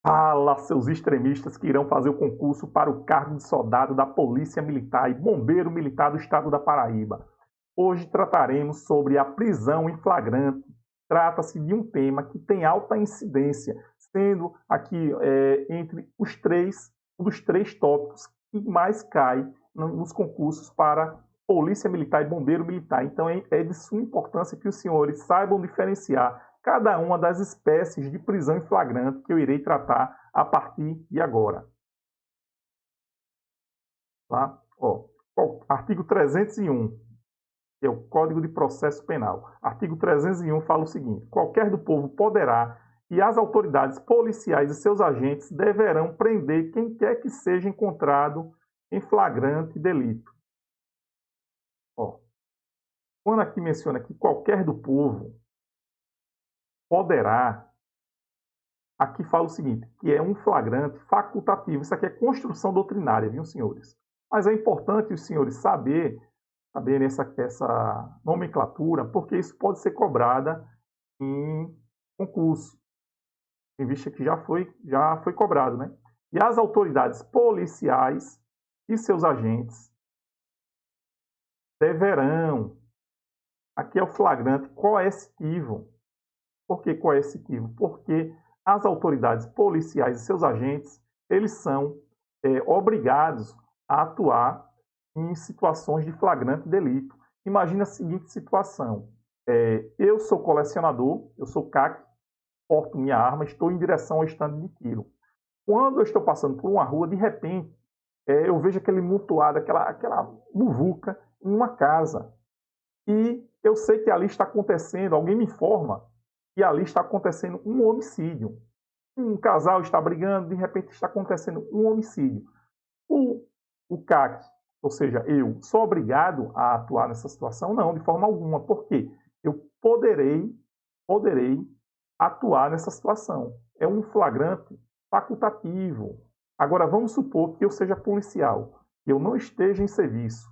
Fala, seus extremistas que irão fazer o concurso para o cargo de soldado da Polícia Militar e Bombeiro Militar do Estado da Paraíba. Hoje trataremos sobre a prisão em flagrante. Trata-se de um tema que tem alta incidência, sendo aqui entre um dos três tópicos que mais cai nos concursos para Polícia Militar e Bombeiro Militar. Então é de suma importância que os senhores saibam diferenciar cada uma das espécies de prisão em flagrante que eu irei tratar a partir de agora. Tá? Artigo 301, que é o Código de Processo Penal. Artigo 301 fala o seguinte: qualquer do povo poderá e as autoridades policiais e seus agentes deverão prender quem quer que seja encontrado em flagrante delito. Quando aqui menciona que qualquer do povo poderá, aqui fala o seguinte, que é um flagrante facultativo. Isso aqui é construção doutrinária, viu, senhores? Mas é importante os senhores saberem essa nomenclatura, porque isso pode ser cobrada em concurso, em vista que já foi cobrado, né? E as autoridades policiais e seus agentes deverão, aqui é o flagrante coercitivo. Por que coercitivo? Porque as autoridades policiais e seus agentes, eles são obrigados a atuar em situações de flagrante delito. Imagina a seguinte situação: eu sou colecionador, eu sou CAC, porto minha arma, estou em direção ao estande de tiro. Quando eu estou passando por uma rua, de repente, eu vejo aquele mutuado, aquela muvuca em uma casa. E eu sei que ali está acontecendo, alguém me informa que ali está acontecendo um homicídio. Um casal está brigando, de repente está acontecendo um homicídio. O CAC, ou seja, eu, sou obrigado a atuar nessa situação? Não, de forma alguma. Por quê? Eu poderei atuar nessa situação. É um flagrante facultativo. Agora, vamos supor que eu seja policial, que eu não esteja em serviço,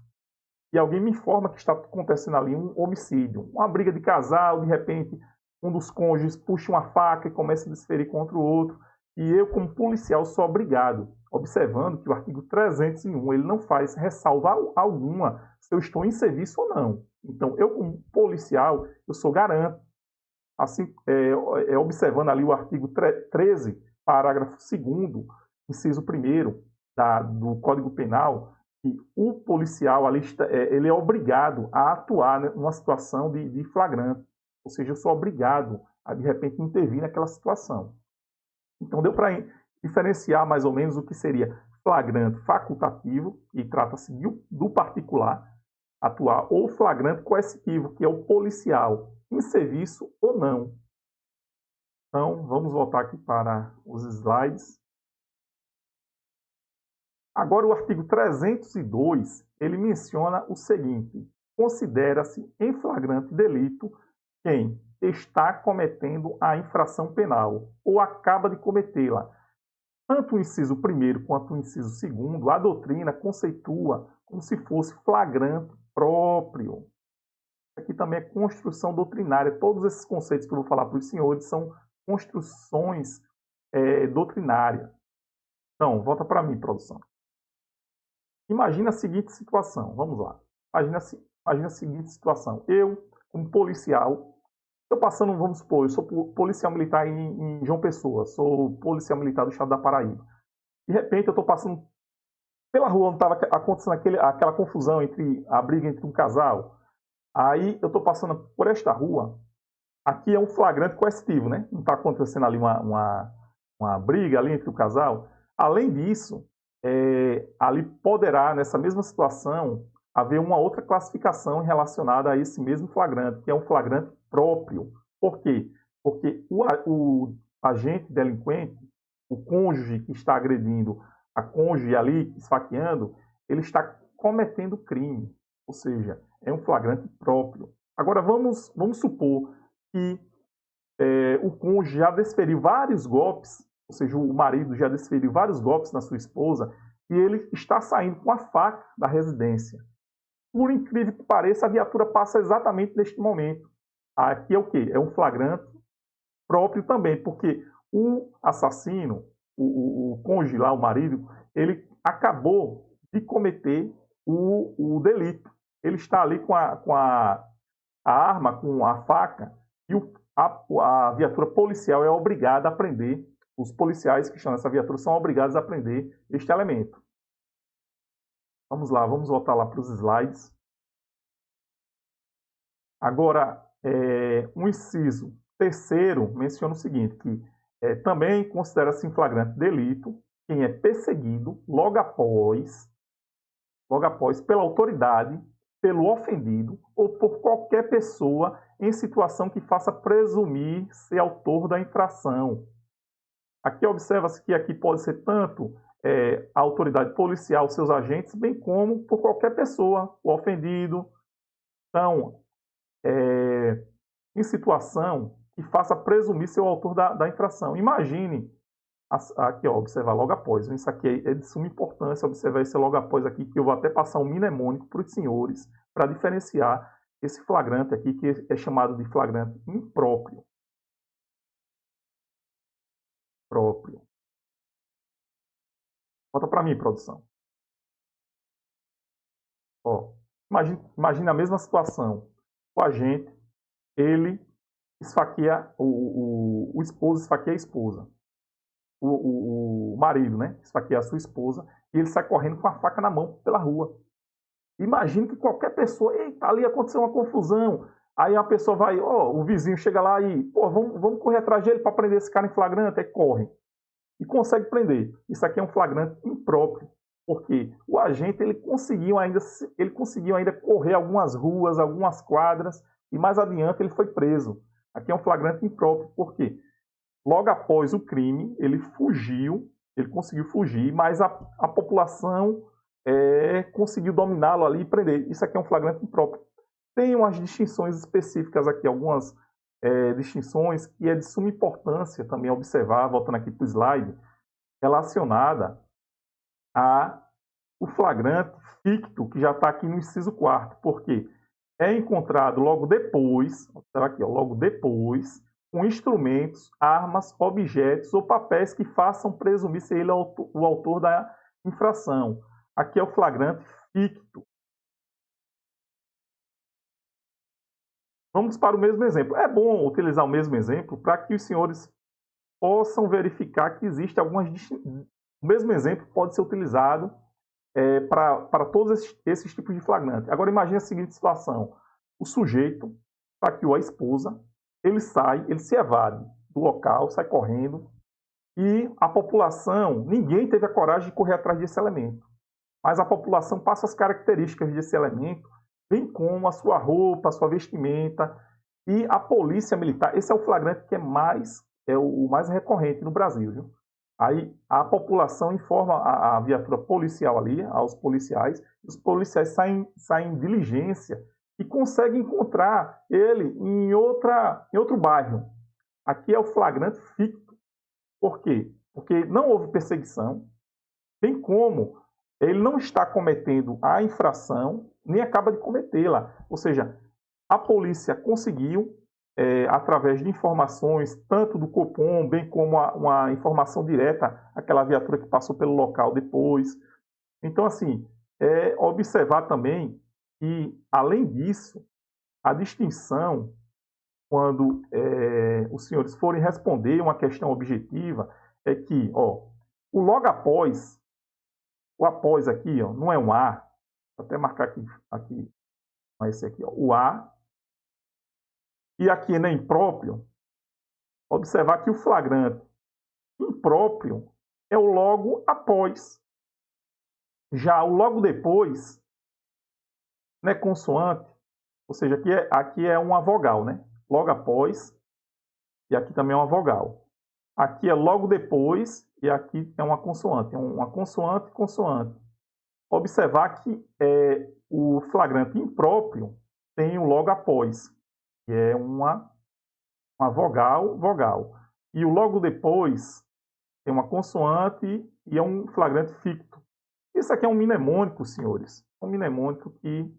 e alguém me informa que está acontecendo ali um homicídio, uma briga de casal, de repente um dos cônjuges puxa uma faca e começa a desferir contra o outro, e eu, como policial, sou obrigado, observando que o artigo 301 ele não faz ressalva alguma se eu estou em serviço ou não. Então, eu, como policial, eu sou garanto. Assim, observando ali o artigo 13, parágrafo 2º, inciso 1º do Código Penal, que o policial ali ele é obrigado a atuar numa situação de flagrante. Ou seja, eu sou obrigado a, de repente, intervir naquela situação. Então, deu para diferenciar mais ou menos o que seria flagrante facultativo, que trata-se do particular atuar, ou flagrante coercitivo, que é o policial, em serviço ou não. Então, vamos voltar aqui para os slides. Agora, o artigo 302, ele menciona o seguinte: considera-se em flagrante delito quem está cometendo a infração penal ou acaba de cometê-la. Tanto o inciso 1º quanto o inciso 2º, a doutrina conceitua como se fosse flagrante próprio. Aqui também é construção doutrinária. Todos esses conceitos que eu vou falar para os senhores são construções doutrinárias. Então, volta para mim, produção. Imagina a seguinte situação. Vamos lá. Imagina a seguinte situação. Eu, como policial, estou passando, vamos supor, eu sou policial militar em João Pessoa, sou policial militar do estado da Paraíba. De repente, eu estou passando pela rua onde estava acontecendo aquela confusão a briga entre um casal. Aí, eu estou passando por esta rua. Aqui é um flagrante coercitivo, né? Não está acontecendo ali uma briga ali entre o casal. Além disso, ali poderá, nessa mesma situação, haver uma outra classificação relacionada a esse mesmo flagrante, que é um flagrante próprio. Por quê? Porque o agente delinquente, o cônjuge que está agredindo a cônjuge ali, esfaqueando, ele está cometendo crime. Ou seja, é um flagrante próprio. Agora, vamos supor que o cônjuge já desferiu vários golpes, ou seja, o marido já desferiu vários golpes na sua esposa, e ele está saindo com a faca da residência. Por incrível que pareça, a viatura passa exatamente neste momento. Aqui é o quê? É um flagrante próprio também, porque o assassino, o cônjuge lá, o marido, ele acabou de cometer o delito. Ele está ali com a arma, com a faca, e a viatura policial é obrigada a prender, os policiais que estão nessa viatura são obrigados a prender este elemento. Vamos lá, vamos voltar lá para os slides. Agora, um inciso terceiro menciona o seguinte, que também considera-se em flagrante delito quem é perseguido logo após pela autoridade, pelo ofendido ou por qualquer pessoa em situação que faça presumir ser autor da infração. Aqui observa-se que aqui pode ser tanto a autoridade policial, seus agentes, bem como por qualquer pessoa, o ofendido. Então, em situação que faça presumir ser o autor da infração. Imagine, aqui, ó, observar logo após. Isso aqui é de suma importância, observar esse logo após aqui, que eu vou até passar um mnemônico para os senhores, para diferenciar esse flagrante aqui, que é chamado de flagrante impróprio. Volta para mim, produção. Ó, imagine a mesma situação. O agente, ele esfaqueia, o esposo esfaqueia a esposa. O marido, né? Esfaqueia a sua esposa e ele sai correndo com a faca na mão pela rua. Imagine que qualquer pessoa, eita, ali aconteceu uma confusão. Aí a pessoa vai, o vizinho chega lá e, vamos correr atrás dele para prender esse cara em flagrante. Aí corre e consegue prender. Isso aqui é um flagrante impróprio, porque o agente ele conseguiu ainda correr algumas ruas, algumas quadras e mais adiante ele foi preso. Aqui é um flagrante impróprio, por quê? Logo após o crime, ele conseguiu fugir, mas a população conseguiu dominá-lo ali e prender. Isso aqui é um flagrante impróprio. Tem umas distinções específicas aqui, algumas distinções que é de suma importância também observar, voltando aqui para o slide, relacionada ao flagrante ficto, que já está aqui no inciso 4º, porque é encontrado logo depois, observa aqui, logo depois, com instrumentos, armas, objetos ou papéis que façam presumir ser ele o autor da infração. Aqui é o flagrante ficto. Vamos para o mesmo exemplo. É bom utilizar o mesmo exemplo para que os senhores possam verificar que existe algumas distinções. O mesmo exemplo pode ser utilizado para todos esses tipos de flagrante. Agora imagine a seguinte situação. O sujeito esfaqueou a esposa, ele se evade do local, sai correndo, e a população, ninguém teve a coragem de correr atrás desse elemento. Mas a população passa as características desse elemento, bem como a sua roupa, a sua vestimenta, e a polícia militar, esse é o flagrante que é o mais recorrente no Brasil, viu? Aí a população informa a viatura policial ali, aos policiais, os policiais saem em diligência e conseguem encontrar ele em outro bairro. Aqui é o flagrante ficto. Por quê? Porque não houve perseguição, bem como ele não está cometendo a infração, nem acaba de cometê-la. Ou seja, a polícia conseguiu, através de informações, tanto do Copom, bem como uma informação direta, aquela viatura que passou pelo local depois. Então, assim, observar também que, além disso, a distinção, quando os senhores forem responder uma questão objetiva, é que o logo após, o após aqui, não é um A, vou até marcar aqui esse aqui, o A, e aqui na impróprio, observar que o flagrante impróprio é o logo após. Já o logo depois, né, consoante, ou seja, aqui é uma vogal, né? Logo após, e aqui também é uma vogal. Aqui é logo depois, e aqui é uma consoante. Consoante. Observar que o flagrante impróprio tem o logo após, que é uma vogal. E o logo depois tem uma consoante e é um flagrante ficto. Isso aqui é um mnemônico, senhores. Um mnemônico que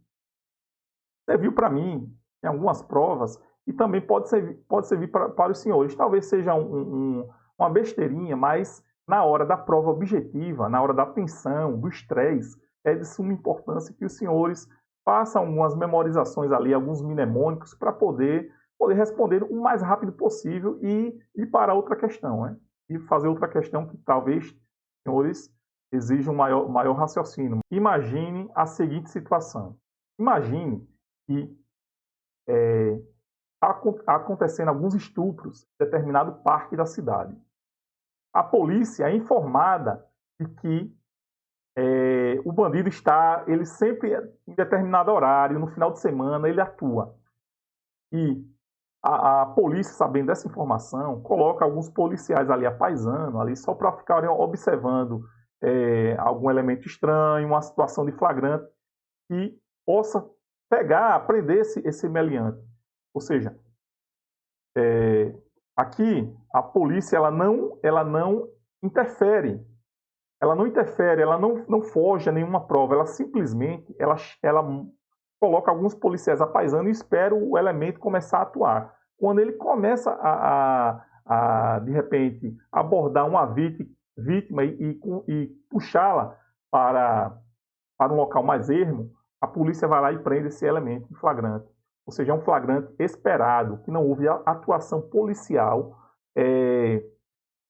serviu para mim em algumas provas e também pode servir para os senhores. Talvez seja uma besteirinha, mas na hora da prova objetiva, na hora da tensão, do estresse, é de suma importância que os senhores façam algumas memorizações ali, alguns mnemônicos, para poder responder o mais rápido possível e ir para outra questão, né? E fazer outra questão que talvez os senhores exijam maior raciocínio. Imagine a seguinte situação. Imagine que acontecendo alguns estupros em determinado parque da cidade. A polícia é informada de que o bandido ele sempre, em determinado horário, no final de semana, ele atua. E a polícia, sabendo dessa informação, coloca alguns policiais ali, apaisando, ali, só para ficarem observando algum elemento estranho, uma situação de flagrante, que possa pegar, prender esse meliante. Ou seja, aqui a polícia ela não interfere, ela não foge a nenhuma prova, ela simplesmente ela coloca alguns policiais apaisando e espera o elemento começar a atuar. Quando ele começa de repente, abordar uma vítima e puxá-la para um local mais ermo, a polícia vai lá e prende esse elemento em flagrante. Ou seja, é um flagrante esperado, que não houve atuação policial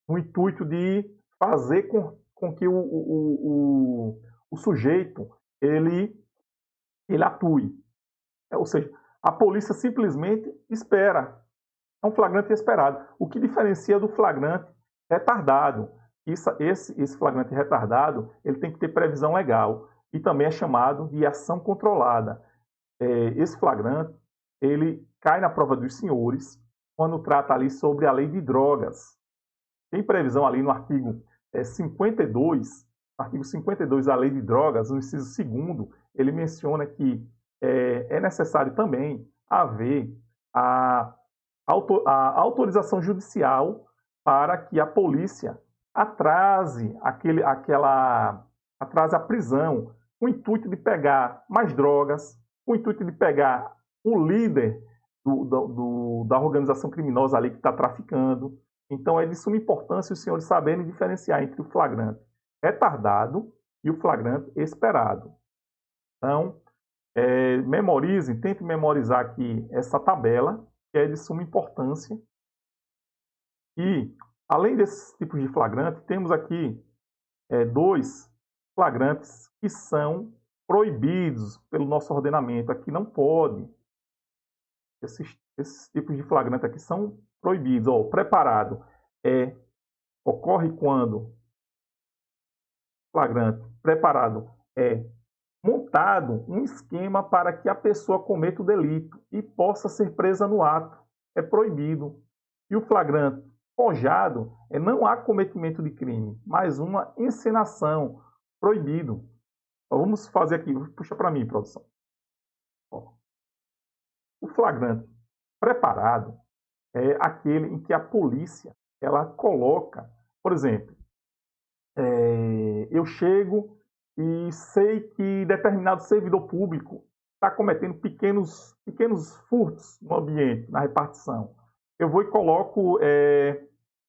no intuito de fazer com que o sujeito ele atue. Ou seja, a polícia simplesmente espera. É um flagrante esperado. O que diferencia do flagrante retardado. Esse flagrante retardado ele tem que ter previsão legal e também é chamado de ação controlada. Esse flagrante ele cai na prova dos senhores quando trata ali sobre a lei de drogas. Tem previsão ali no artigo 52, artigo 52 da lei de drogas, no inciso 2º, ele menciona que é necessário também haver a autorização judicial para que a polícia atrase a prisão, com o intuito de pegar mais drogas, com o intuito de pegar o líder da organização criminosa ali que está traficando. Então, é de suma importância os senhores saberem diferenciar entre o flagrante retardado e o flagrante esperado. Então, memorizem, tentem memorizar aqui essa tabela, que é de suma importância. E, além desses tipos de flagrante, temos aqui 2 flagrantes que são proibidos pelo nosso ordenamento. Aqui não pode. Esses tipos de flagrante aqui são proibidos. Preparado ocorre quando flagrante preparado montado um esquema para que a pessoa cometa o delito e possa ser presa no ato. É proibido. E o flagrante forjado não há cometimento de crime, mas uma encenação. Proibido. Vamos fazer aqui. Puxa para mim, produção. O flagrante preparado é aquele em que a polícia ela coloca, por exemplo, eu chego e sei que determinado servidor público está cometendo pequenos furtos no ambiente, na repartição. Eu vou e coloco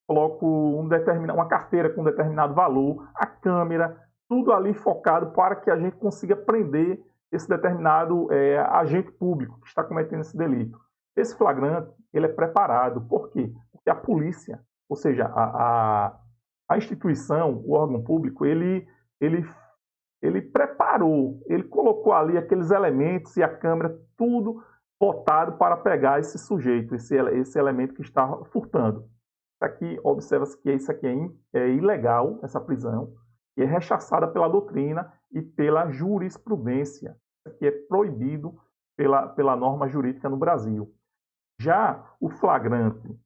uma carteira com um determinado valor, a câmera, tudo ali focado para que a gente consiga prender esse determinado agente público que está cometendo esse delito. Esse flagrante ele é preparado. Por quê? Porque a polícia, ou seja, a instituição, o órgão público, ele preparou, ele colocou ali aqueles elementos e a câmera, tudo botado para pegar esse sujeito, esse elemento que está furtando. Isso aqui, observa-se que isso aqui é ilegal, essa prisão, e é rechaçada pela doutrina e pela jurisprudência. Isso aqui é proibido pela norma jurídica no Brasil. Já o flagrante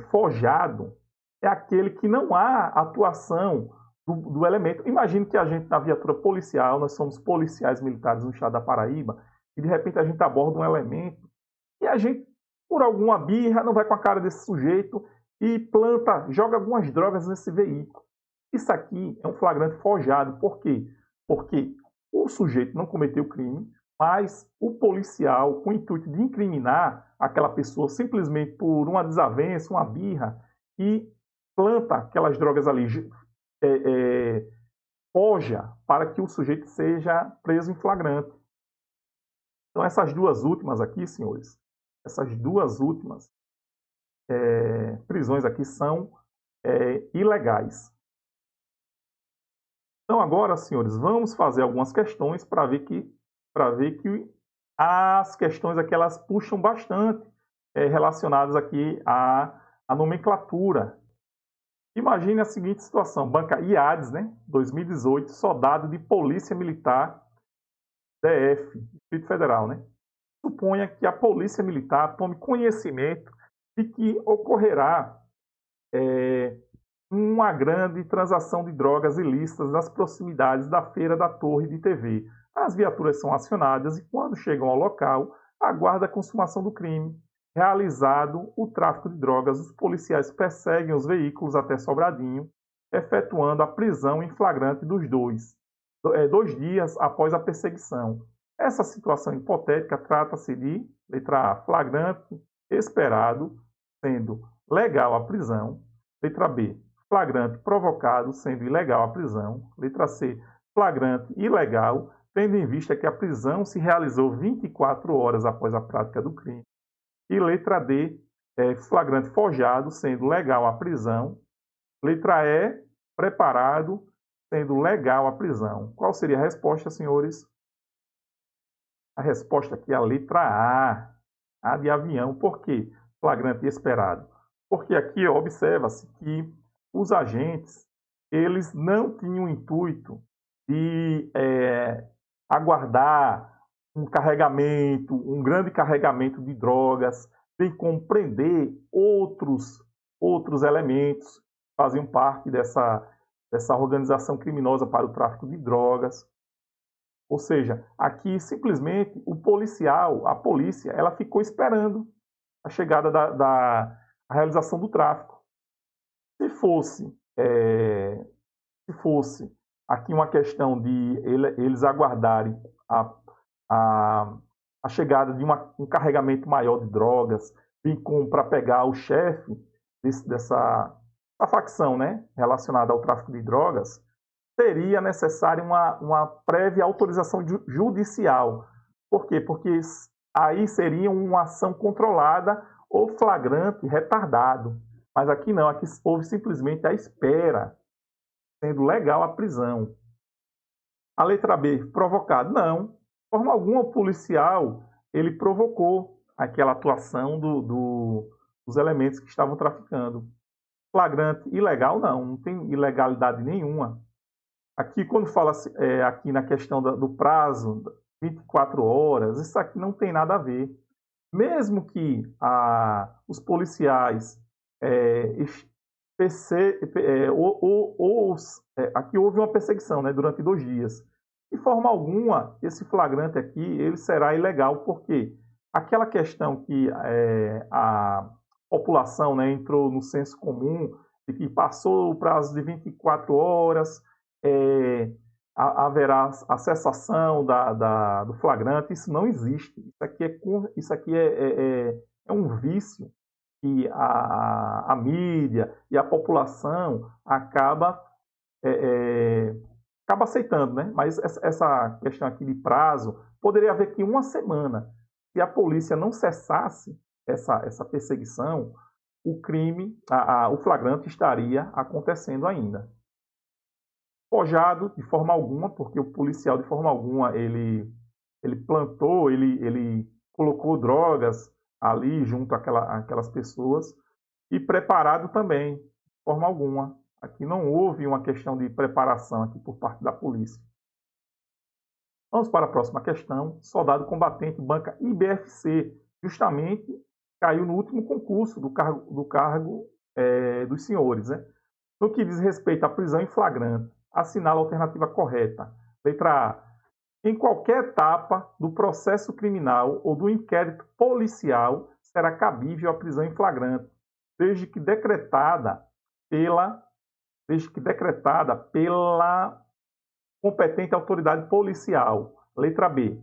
forjado é aquele que não há atuação do elemento. Imagine que a gente, na viatura policial, nós somos policiais militares no estado da Paraíba, e de repente a gente aborda um elemento e a gente, por alguma birra, não vai com a cara desse sujeito e joga algumas drogas nesse veículo. Isso aqui é um flagrante forjado. Por quê? Porque o sujeito não cometeu crime, mas o policial, com o intuito de incriminar aquela pessoa simplesmente por uma desavença, uma birra, e planta aquelas drogas ali, forja para que o sujeito seja preso em flagrante. Então, essas duas últimas aqui, senhores, essas duas últimas prisões aqui são ilegais. Então, agora, senhores, vamos fazer algumas questões para ver que as questões aqui elas puxam bastante relacionadas aqui à nomenclatura. Imagine a seguinte situação: banca IADES, né, 2018, soldado de Polícia Militar DF, Distrito Federal, né? Suponha que a Polícia Militar tome conhecimento de que ocorrerá uma grande transação de drogas ilícitas nas proximidades da Feira da Torre de TV. As viaturas são acionadas e, quando chegam ao local, aguarda a consumação do crime. Realizado o tráfico de drogas, os policiais perseguem os veículos até Sobradinho, efetuando a prisão em flagrante dos dois, 2 dias após a perseguição. Essa situação hipotética trata-se de, letra A, flagrante esperado, sendo legal a prisão. Letra B, flagrante provocado, sendo ilegal a prisão. Letra C, flagrante ilegal, tendo em vista que a prisão se realizou 24 horas após a prática do crime. E letra D, flagrante forjado, sendo legal a prisão. Letra E, preparado, sendo legal a prisão. Qual seria a resposta, senhores? A resposta aqui é a letra A de avião. Por quê? Flagrante esperado. Porque aqui observa-se que os agentes, eles não tinham o intuito de aguardar um carregamento, um grande carregamento de drogas, bem como prender outros elementos que faziam parte dessa organização criminosa para o tráfico de drogas. Ou seja, aqui simplesmente a polícia, ela ficou esperando a chegada da realização do tráfico. Se fosse aqui uma questão de eles aguardarem a chegada de um carregamento maior de drogas, bem como para pegar o chefe dessa facção, né, relacionada ao tráfico de drogas, seria necessária uma prévia autorização judicial. Por quê? Porque aí seria uma ação controlada ou flagrante retardado. Mas aqui não, aqui houve simplesmente a espera, sendo legal a prisão. A letra B, provocado. Não, de forma alguma o policial ele provocou aquela atuação dos elementos que estavam traficando. Flagrante ilegal, não tem ilegalidade nenhuma. Aqui, quando fala aqui na questão do prazo, 24 horas, isso aqui não tem nada a ver. Mesmo que os policiais aqui houve uma perseguição, né, durante 2 dias. De forma alguma, esse flagrante aqui ele será ilegal, porque aquela questão que a população, né, entrou no senso comum de que passou o prazo de 24 horas, haverá a cessação do flagrante. Isso não existe. Isso aqui é um vício que a mídia e a população acaba aceitando, né? Mas essa questão aqui de prazo, poderia haver que 1 semana, se a polícia não cessasse essa perseguição, o crime, o flagrante estaria acontecendo ainda. Forjado de forma alguma, porque o policial de forma alguma ele plantou, ele colocou drogas ali junto àquelas pessoas, e preparado também, de forma alguma. Aqui não houve uma questão de preparação aqui por parte da polícia. Vamos para a próxima questão. Soldado combatente banca IBFC, justamente caiu no último concurso do cargo dos senhores, né? No que diz respeito à prisão em flagrante, assinala a alternativa correta. Letra A. Em qualquer etapa do processo criminal ou do inquérito policial, será cabível a prisão em flagrante, desde que decretada pela competente autoridade policial. Letra B.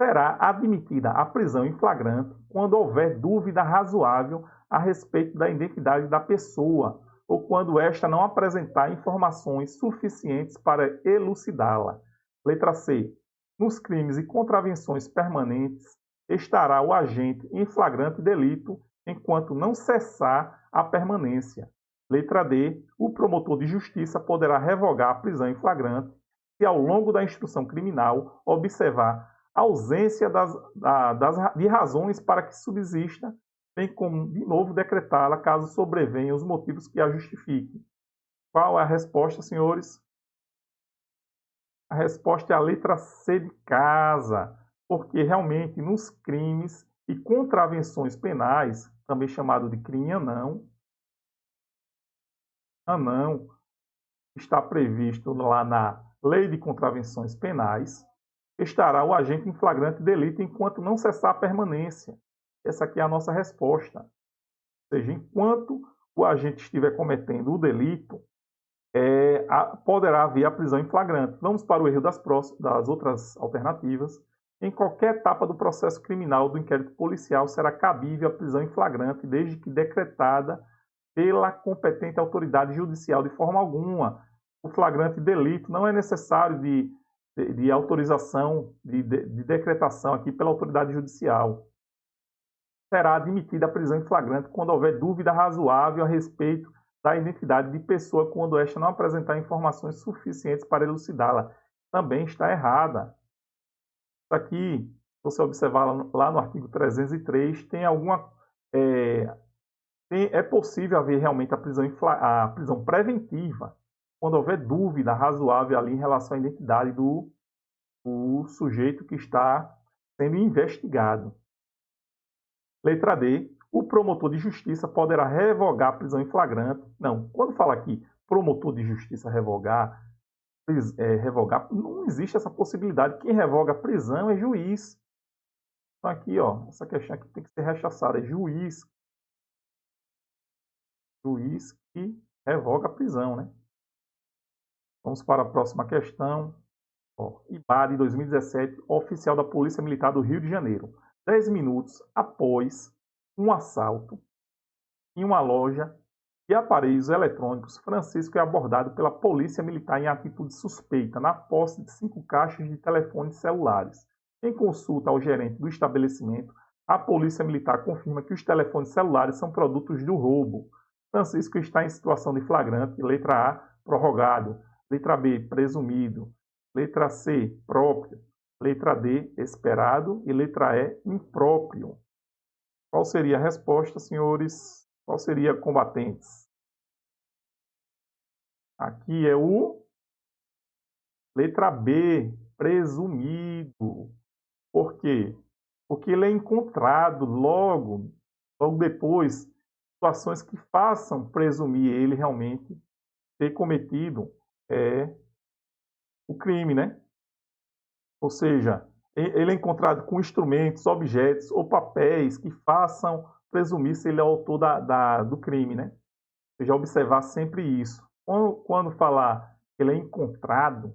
Será admitida a prisão em flagrante quando houver dúvida razoável a respeito da identidade da pessoa ou quando esta não apresentar informações suficientes para elucidá-la. Letra C. Nos crimes e contravenções permanentes, estará o agente em flagrante delito enquanto não cessar a permanência. Letra D. O promotor de justiça poderá revogar a prisão em flagrante se, ao longo da instrução criminal, observar ausência de razões para que subsista, bem como, de novo, decretá-la caso sobrevenham os motivos que a justifiquem. Qual é a resposta, senhores? A resposta é a letra C de casa, porque realmente nos crimes e contravenções penais, também chamado de crime anão, está previsto lá na Lei de Contravenções Penais, estará o agente em flagrante delito enquanto não cessar a permanência. Essa aqui é a nossa resposta. Ou seja, enquanto o agente estiver cometendo o delito, poderá haver a prisão em flagrante. Vamos para o erro das outras alternativas. Em qualquer etapa do processo criminal do inquérito policial será cabível a prisão em flagrante, desde que decretada pela competente autoridade judicial de forma alguma. O flagrante delito não é necessário de autorização, de decretação aqui pela autoridade judicial. Será admitida a prisão em flagrante quando houver dúvida razoável a respeito da identidade de pessoa, quando esta não apresentar informações suficientes para elucidá-la. Também está errada. Isso aqui, se você observar lá no artigo 303, tem alguma... É possível haver realmente a prisão preventiva quando houver dúvida razoável ali em relação à identidade do sujeito que está sendo investigado. Letra D. O promotor de justiça poderá revogar a prisão em flagrante. Não, quando fala aqui promotor de justiça revogar, não existe essa possibilidade. Quem revoga a prisão é juiz. Então aqui, ó, essa questão aqui tem que ser rechaçada. É juiz que revoga a prisão, né? Vamos para a próxima questão. IBAD 2017, oficial da Polícia Militar do Rio de Janeiro. 10 minutos após um assalto em uma loja de aparelhos eletrônicos, Francisco é abordado pela Polícia Militar em atitude suspeita na posse de 5 caixas de telefones celulares. Em consulta ao gerente do estabelecimento, a Polícia Militar confirma que os telefones celulares são produtos do roubo. Francisco está em situação de flagrante. Letra A, prorrogado. Letra B, presumido. Letra C, próprio. Letra D, esperado. E letra E, impróprio. Qual seria a resposta, senhores? Qual seria combatentes? Aqui é o letra B, presumido. Por quê? Porque ele é encontrado logo depois, situações que façam presumir ele realmente ter cometido o crime, né? Ou seja, ele é encontrado com instrumentos, objetos ou papéis que façam presumir se ele é o autor do crime, né? Ou seja, observar sempre isso. Quando falar que ele é encontrado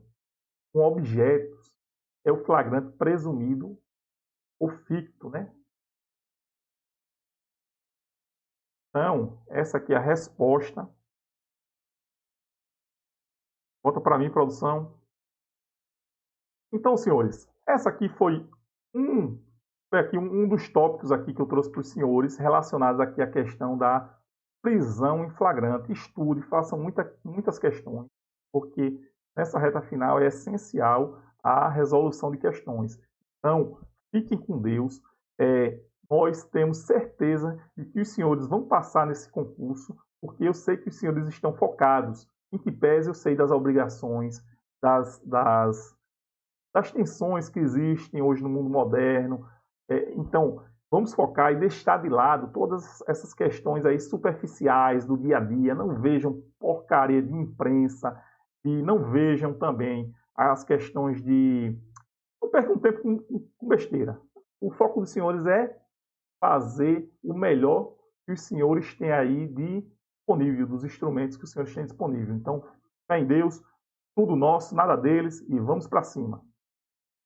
com objetos, é o flagrante presumido ou ficto, né? Então, essa aqui é a resposta. Volta para mim, produção. Então, senhores, essa aqui foi um dos tópicos aqui que eu trouxe para os senhores, relacionados aqui à questão da prisão em flagrante. Estude, façam muitas questões, porque nessa reta final é essencial a resolução de questões. Então, fiquem com Deus. Nós temos certeza de que os senhores vão passar nesse concurso, porque eu sei que os senhores estão focados, em que pese eu sei das obrigações, das tensões que existem hoje no mundo moderno. Então, vamos focar e deixar de lado todas essas questões aí superficiais do dia a dia. Não vejam porcaria de imprensa e não vejam também as questões de... Não percam tempo com besteira. O foco dos senhores é fazer o melhor que os senhores têm aí disponível, dos instrumentos que os senhores têm disponível. Então, fé em Deus, tudo nosso, nada deles, e vamos para cima.